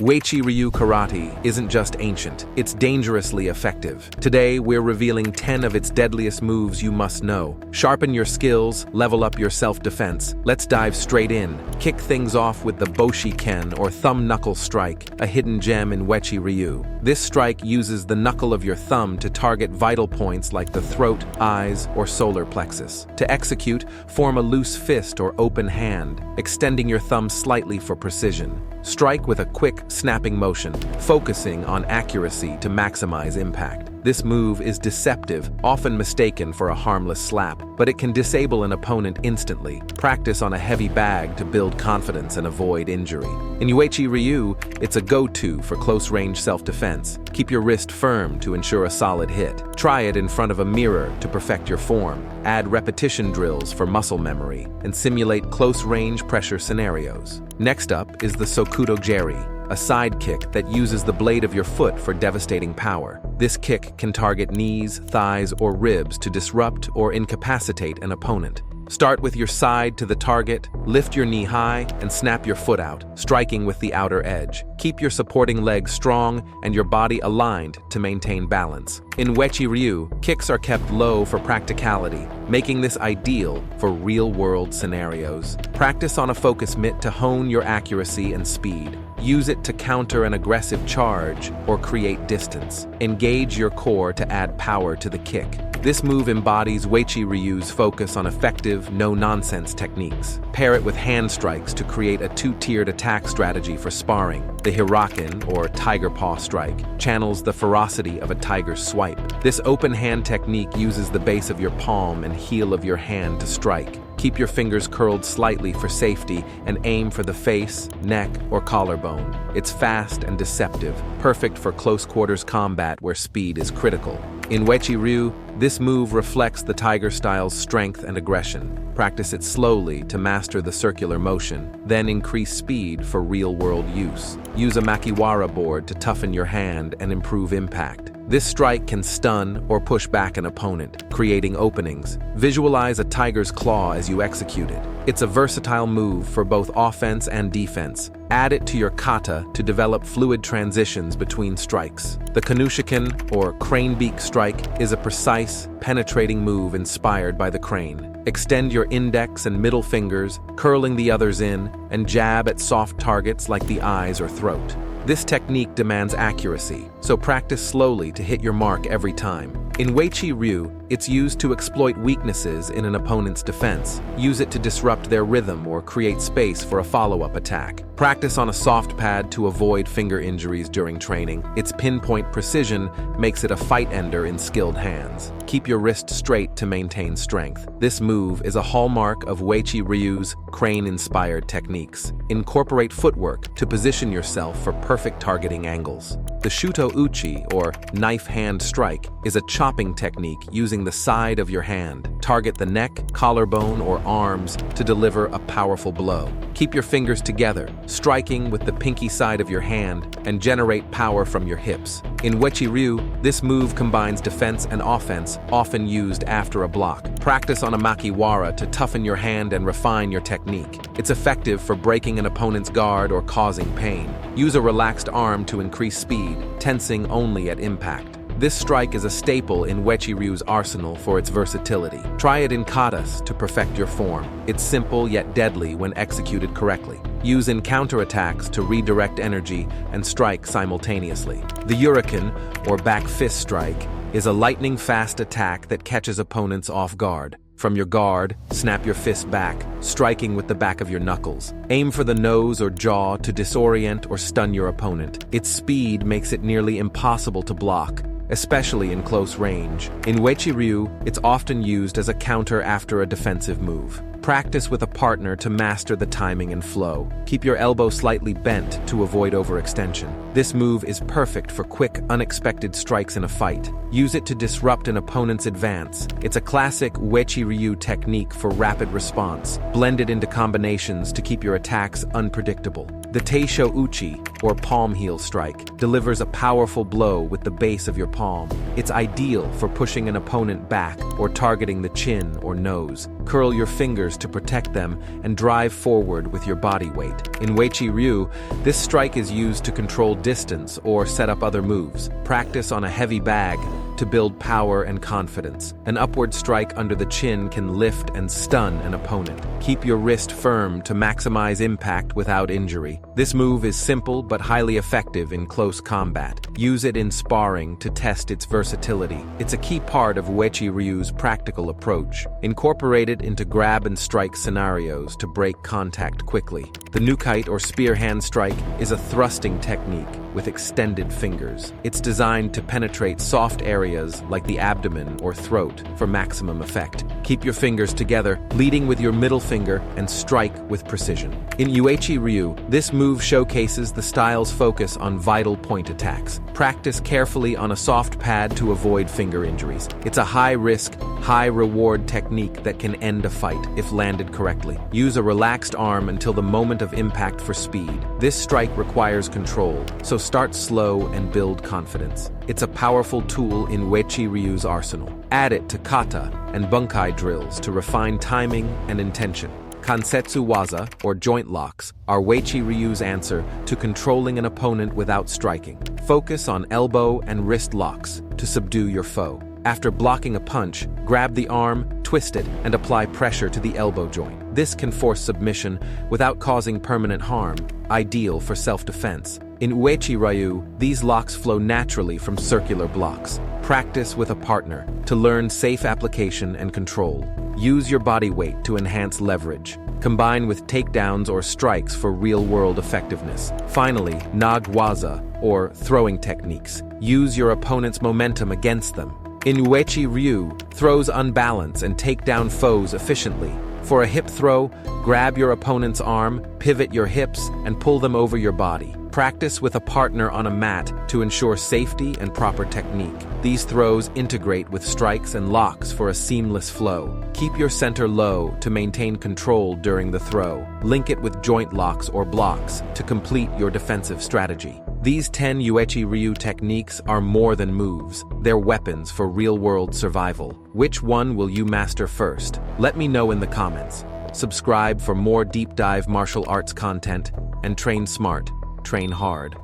Uechi Ryu Karate isn't just ancient, it's dangerously effective. Today, we're revealing 10 of its deadliest moves you must know. Sharpen your skills, level up your self-defense. Let's dive straight in. Kick things off with the Boshi-ken, or thumb knuckle strike, a hidden gem in Uechi Ryu. This strike uses the knuckle of your thumb to target vital points like the throat, eyes, or solar plexus. To execute, form a loose fist or open hand, extending your thumb slightly for precision. Strike with a quick, snapping motion, focusing on accuracy to maximize impact. This move is deceptive, often mistaken for a harmless slap, but it can disable an opponent instantly. Practice on a heavy bag to build confidence and avoid injury. In Uechi Ryu, it's a go-to for close-range self-defense. Keep your wrist firm to ensure a solid hit. Try it in front of a mirror to perfect your form. Add repetition drills for muscle memory, and simulate close-range pressure scenarios. Next up is the Sudo Jerry, a sidekick that uses the blade of your foot for devastating power. This kick can target knees, thighs, or ribs to disrupt or incapacitate an opponent. Start with your side to the target, lift your knee high, and snap your foot out, striking with the outer edge. Keep your supporting leg strong and your body aligned to maintain balance. In Uechi Ryu, kicks are kept low for practicality, making this ideal for real-world scenarios. Practice on a focus mitt to hone your accuracy and speed. Use it to counter an aggressive charge or create distance. Engage your core to add power to the kick. This move embodies Uechi Ryu's focus on effective, no-nonsense techniques. Pair it with hand strikes to create a two-tiered attack strategy for sparring. The Hiaken, or tiger paw strike, channels the ferocity of a tiger's swipe. This open hand technique uses the base of your palm and heel of your hand to strike. Keep your fingers curled slightly for safety and aim for the face, neck, or collarbone. It's fast and deceptive, perfect for close-quarters combat where speed is critical. In Uechi Ryu, this move reflects the tiger style's strength and aggression. Practice it slowly to master the circular motion, then increase speed for real-world use. Use a makiwara board to toughen your hand and improve impact. This strike can stun or push back an opponent, creating openings. Visualize a tiger's claw as you execute it. It's a versatile move for both offense and defense. Add it to your kata to develop fluid transitions between strikes. The Kanushiken, or crane beak strike, is a precise, penetrating move inspired by the crane. Extend your index and middle fingers, curling the others in, and jab at soft targets like the eyes or throat. This technique demands accuracy, so practice slowly to hit your mark every time. In Uechi Ryu, it's used to exploit weaknesses in an opponent's defense. Use it to disrupt their rhythm or create space for a follow-up attack. Practice on a soft pad to avoid finger injuries during training. Its pinpoint precision makes it a fight ender in skilled hands. Keep your wrist straight to maintain strength. This move is a hallmark of Uechi Ryu's crane-inspired techniques. Incorporate footwork to position yourself for perfect targeting angles. The Shutoto Uchi, or knife hand strike, is a chopping technique using the side of your hand. Target the neck, collarbone, or arms to deliver a powerful blow. Keep your fingers together, striking with the pinky side of your hand, and generate power from your hips. In Uechi Ryu, this move combines defense and offense, often used after a block. Practice on a makiwara to toughen your hand and refine your technique. It's effective for breaking an opponent's guard or causing pain. Use a relaxed arm to increase speed, tensing only at impact. This strike is a staple in Uechi Ryu's arsenal for its versatility. Try it in katas to perfect your form. It's simple yet deadly when executed correctly. Use in counterattacks to redirect energy and strike simultaneously. The Hiaken, or back fist strike, is a lightning-fast attack that catches opponents off guard. From your guard, snap your fist back, striking with the back of your knuckles. Aim for the nose or jaw to disorient or stun your opponent. Its speed makes it nearly impossible to block, especially in close range. In Uechi Ryu, it's often used as a counter after a defensive move. Practice with a partner to master the timing and flow. Keep your elbow slightly bent to avoid overextension. This move is perfect for quick, unexpected strikes in a fight. Use it to disrupt an opponent's advance. It's a classic Uechi Ryu technique for rapid response, blended into combinations to keep your attacks unpredictable. The Shutoto Uchi, or palm heel strike, delivers a powerful blow with the base of your palm. It's ideal for pushing an opponent back or targeting the chin or nose. Curl your fingers to protect them and drive forward with your body weight. In Uechi Ryu, this strike is used to control distance or set up other moves. Practice on a heavy bag to build power and confidence. An upward strike under the chin can lift and stun an opponent. Keep your wrist firm to maximize impact without injury. This move is simple but highly effective in close combat. Use it in sparring to test its versatility. It's a key part of Uechi Ryu's practical approach. Incorporate it into grab and strike scenarios to break contact quickly. The nukite or spear hand strike is a thrusting technique with extended fingers. It's designed to penetrate soft areas like the abdomen or throat for maximum effect. Keep your fingers together, leading with your middle finger, and strike with precision. In Uechi Ryu, this move showcases the style's focus on vital point attacks. Practice carefully on a soft pad to avoid finger injuries. It's a high-risk, high-reward technique that can end a fight if landed correctly. Use a relaxed arm until the moment of impact for speed. This strike requires control, so start slow and build confidence. It's a powerful tool in Uechi Ryu's arsenal. Add it to kata and bunkai drills to refine timing and intention. Canetsuaza, or joint locks, are Uechi Ryu's answer to controlling an opponent without striking. Focus on elbow and wrist locks to subdue your foe. After blocking a punch, grab the arm, twist it, and apply pressure to the elbow joint. This can force submission without causing permanent harm, ideal for self-defense. In Uechi Ryu, these locks flow naturally from circular blocks. Practice with a partner to learn safe application and control. Use your body weight to enhance leverage. Combine with takedowns or strikes for real-world effectiveness. Finally, Nagwaza, or throwing techniques. Use your opponent's momentum against them. In Uechi Ryu, throws unbalance and take down foes efficiently. For a hip throw, grab your opponent's arm, pivot your hips, and pull them over your body. Practice with a partner on a mat to ensure safety and proper technique. These throws integrate with strikes and locks for a seamless flow. Keep your center low to maintain control during the throw. Link it with joint locks or blocks to complete your defensive strategy. These 10 Uechi Ryu techniques are more than moves. They're weapons for real-world survival. Which one will you master first? Let me know in the comments. Subscribe for more deep dive martial arts content and train smart. Train hard.